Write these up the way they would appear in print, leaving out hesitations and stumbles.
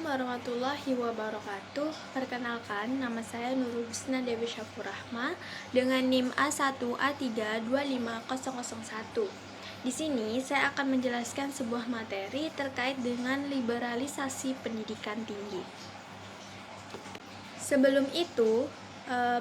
warahmatullahi wabarakatuh. Perkenalkan, nama saya Nurul Husna Dewi Syafurrahma dengan NIM A1A3250001. Di sini saya akan menjelaskan sebuah materi terkait dengan liberalisasi pendidikan tinggi. Sebelum itu,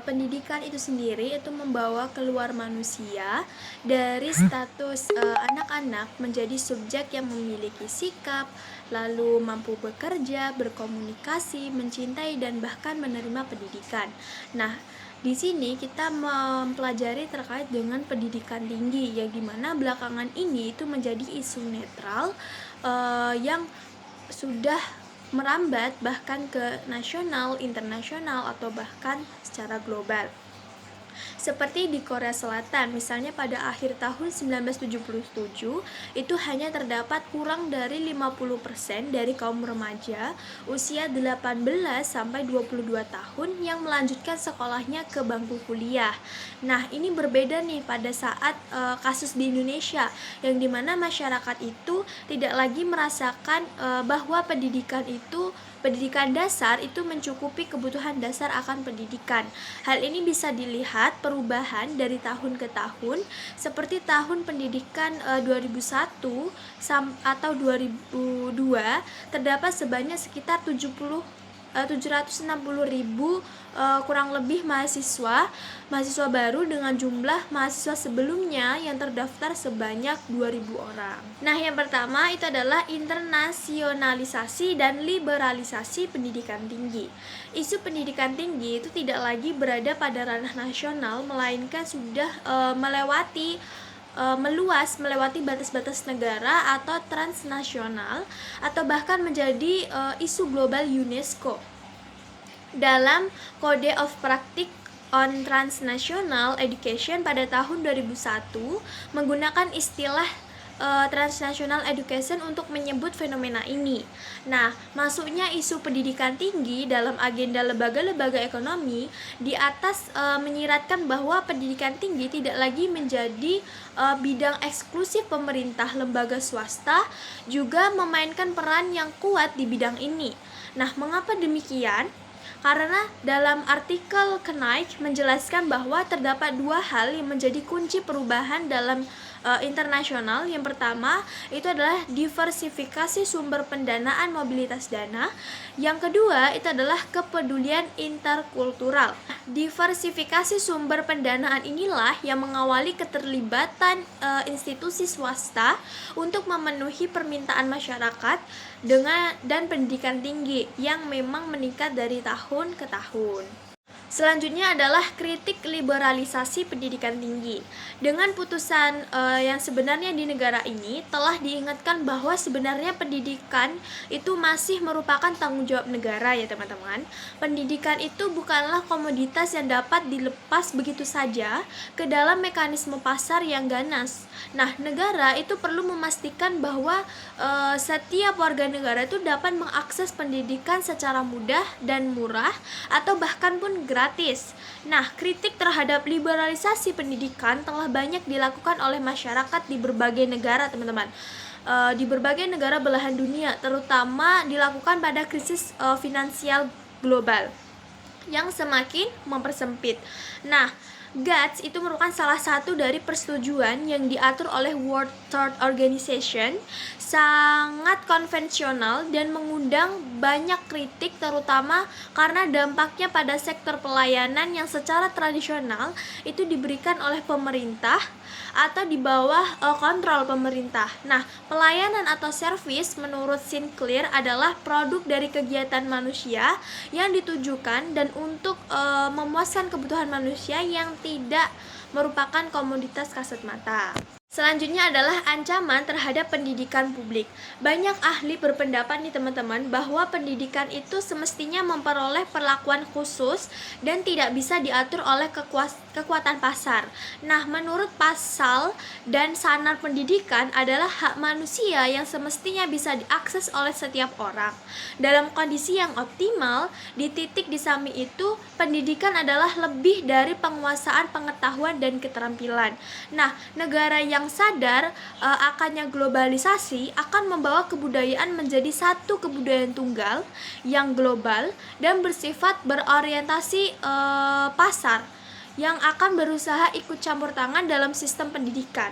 pendidikan itu sendiri itu membawa keluar manusia dari status anak-anak menjadi subjek yang memiliki sikap, lalu mampu bekerja, berkomunikasi, mencintai, dan bahkan menerima pendidikan. Nah, di sini kita mempelajari terkait dengan pendidikan tinggi, yang dimana belakangan ini itu menjadi isu netral yang sudah merambat bahkan ke nasional, internasional, atau bahkan secara global. Seperti di Korea Selatan, misalnya pada akhir tahun 1977, itu hanya terdapat kurang dari 50% dari kaum remaja usia 18 sampai 22 tahun yang melanjutkan sekolahnya ke bangku kuliah. Nah, ini berbeda nih pada saat kasus di Indonesia, yang dimana masyarakat itu tidak lagi merasakan bahwa pendidikan dasar itu mencukupi kebutuhan dasar akan pendidikan. Hal ini bisa dilihat perubahan dari tahun ke tahun, seperti tahun pendidikan 2001 atau 2002 terdapat sebanyak sekitar 760.000 kurang lebih mahasiswa baru dengan jumlah mahasiswa sebelumnya yang terdaftar sebanyak 2.000 orang. Nah, yang pertama itu adalah internasionalisasi dan liberalisasi pendidikan tinggi. Isu pendidikan tinggi itu tidak lagi berada pada ranah nasional, melainkan sudah melewati batas-batas negara atau transnasional, atau bahkan menjadi isu global UNESCO. Dalam Code of Practice on Transnational Education pada tahun 2001 menggunakan istilah transnational education untuk menyebut fenomena ini. Nah, masuknya isu pendidikan tinggi dalam agenda lembaga-lembaga ekonomi di atas menyiratkan bahwa pendidikan tinggi tidak lagi menjadi bidang eksklusif pemerintah, lembaga swasta juga memainkan peran yang kuat di bidang ini. Nah, mengapa demikian? Karena dalam artikel Knight menjelaskan bahwa terdapat dua hal yang menjadi kunci perubahan dalam internasional. Yang pertama itu adalah diversifikasi sumber pendanaan mobilitas dana. Yang kedua itu adalah kepedulian interkultural. Diversifikasi sumber pendanaan inilah yang mengawali keterlibatan institusi swasta untuk memenuhi permintaan masyarakat dan pendidikan tinggi yang memang meningkat dari tahun ke tahun. Selanjutnya adalah kritik liberalisasi pendidikan tinggi. Dengan putusan yang sebenarnya di negara ini telah diingatkan bahwa sebenarnya pendidikan itu masih merupakan tanggung jawab negara, ya teman-teman. Pendidikan itu bukanlah komoditas yang dapat dilepas begitu saja ke dalam mekanisme pasar yang ganas. Nah, negara itu perlu memastikan bahwa setiap warga negara itu dapat mengakses pendidikan secara mudah dan murah, atau bahkan pun gratis. Nah, kritik terhadap liberalisasi pendidikan telah banyak dilakukan oleh masyarakat di berbagai negara, teman-teman. Di berbagai negara belahan dunia, terutama dilakukan pada krisis finansial global yang semakin mempersempit. Nah, GATS itu merupakan salah satu dari persetujuan yang diatur oleh World Trade Organization, sangat konvensional dan mengundang banyak kritik, terutama karena dampaknya pada sektor pelayanan yang secara tradisional itu diberikan oleh pemerintah atau di bawah kontrol pemerintah. Nah, pelayanan atau service menurut Sinclair adalah produk dari kegiatan manusia yang ditujukan dan untuk memuaskan kebutuhan manusia yang tidak merupakan komoditas kasat mata. Selanjutnya adalah ancaman terhadap pendidikan publik. Banyak ahli berpendapat nih teman-teman bahwa pendidikan itu semestinya memperoleh perlakuan khusus dan tidak bisa diatur oleh kekuatan pasar. Nah, menurut pasal dan sanar pendidikan adalah hak manusia yang semestinya bisa diakses oleh setiap orang. Dalam kondisi yang optimal, di titik di samping itu, pendidikan adalah lebih dari penguasaan pengetahuan dan keterampilan. Nah, negara yang yang sadar akannya globalisasi akan membawa kebudayaan menjadi satu kebudayaan tunggal yang global dan bersifat berorientasi pasar yang akan berusaha ikut campur tangan dalam sistem pendidikan.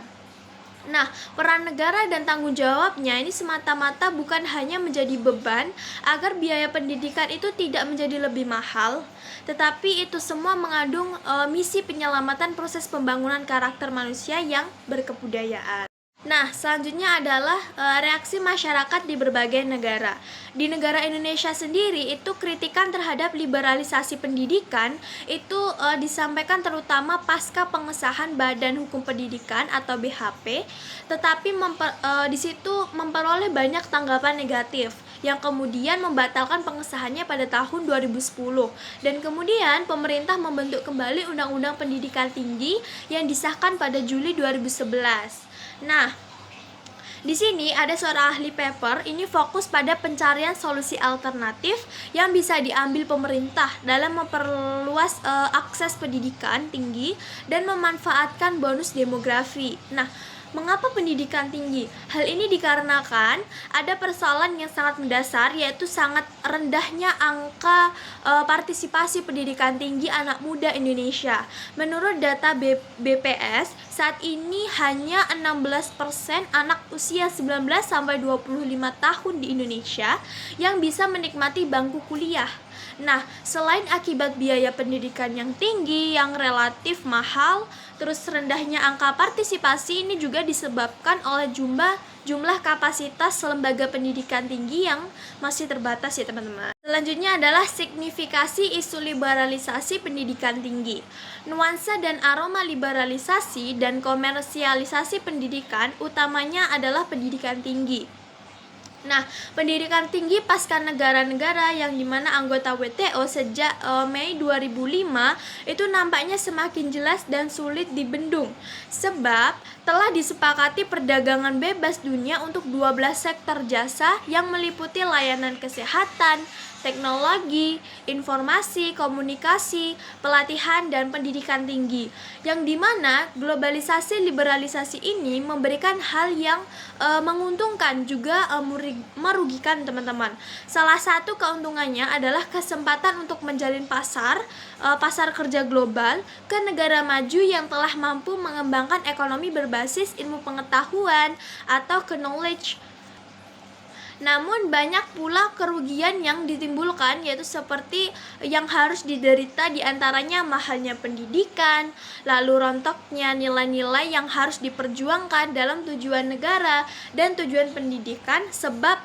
Nah, peran negara dan tanggung jawabnya ini semata-mata bukan hanya menjadi beban agar biaya pendidikan itu tidak menjadi lebih mahal, tetapi itu semua mengandung misi penyelamatan proses pembangunan karakter manusia yang berkebudayaan. Nah, selanjutnya adalah reaksi masyarakat di berbagai negara. Di negara Indonesia sendiri itu kritikan terhadap liberalisasi pendidikan itu disampaikan terutama pasca pengesahan Badan Hukum Pendidikan atau BHP, tetapi di situ memperoleh banyak tanggapan negatif yang kemudian membatalkan pengesahannya pada tahun 2010, dan kemudian pemerintah membentuk kembali Undang-Undang Pendidikan Tinggi yang disahkan pada Juli 2011. Nah, di sini ada seorang ahli paper ini fokus pada pencarian solusi alternatif yang bisa diambil pemerintah dalam memperluas akses pendidikan tinggi dan memanfaatkan bonus demografi. Nah, mengapa pendidikan tinggi? Hal ini dikarenakan ada persoalan yang sangat mendasar, yaitu sangat rendahnya angka partisipasi pendidikan tinggi anak muda Indonesia. Menurut data BPS, saat ini hanya 16% anak usia 19 sampai 25 tahun di Indonesia yang bisa menikmati bangku kuliah. Nah, selain akibat biaya pendidikan yang tinggi, yang relatif mahal, terus rendahnya angka partisipasi ini juga disebabkan oleh jumlah kapasitas lembaga pendidikan tinggi yang masih terbatas ya teman-teman. Selanjutnya adalah signifikasi isu liberalisasi pendidikan tinggi. Nuansa dan aroma liberalisasi dan komersialisasi pendidikan utamanya adalah pendidikan tinggi. Nah, pendidikan tinggi pasca negara-negara yang dimana anggota WTO sejak Mei 2005 itu nampaknya semakin jelas dan sulit dibendung, sebab telah disepakati perdagangan bebas dunia untuk 12 sektor jasa yang meliputi layanan kesehatan, teknologi, informasi, komunikasi, pelatihan, dan pendidikan tinggi, yang dimana globalisasi liberalisasi ini memberikan hal yang menguntungkan juga merugikan teman-teman. Salah satu keuntungannya adalah kesempatan untuk menjalin pasar kerja global ke negara maju yang telah mampu mengembangkan ekonomi berbasis ilmu pengetahuan atau knowledge. Namun banyak pula kerugian yang ditimbulkan, yaitu seperti yang harus diderita diantaranya mahalnya pendidikan, lalu rontoknya nilai-nilai yang harus diperjuangkan dalam tujuan negara dan tujuan pendidikan, sebab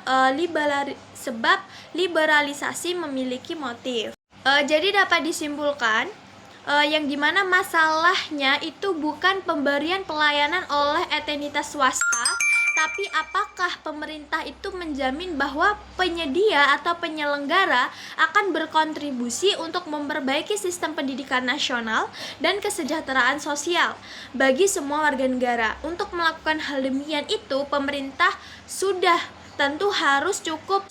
liberalisasi memiliki motif. Jadi dapat disimpulkan yang dimana masalahnya itu bukan pemberian pelayanan oleh entitas swasta, tapi apakah pemerintah itu menjamin bahwa penyedia atau penyelenggara akan berkontribusi untuk memperbaiki sistem pendidikan nasional dan kesejahteraan sosial bagi semua warga negara. Untuk melakukan hal demikian itu, pemerintah sudah tentu harus cukup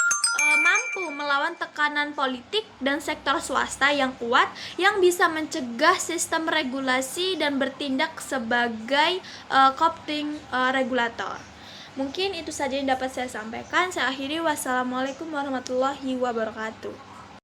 mampu melawan tekanan politik dan sektor swasta yang kuat yang bisa mencegah sistem regulasi dan bertindak sebagai coping regulator. Mungkin itu saja yang dapat saya sampaikan. Saya akhiri, wassalamualaikum warahmatullahi wabarakatuh.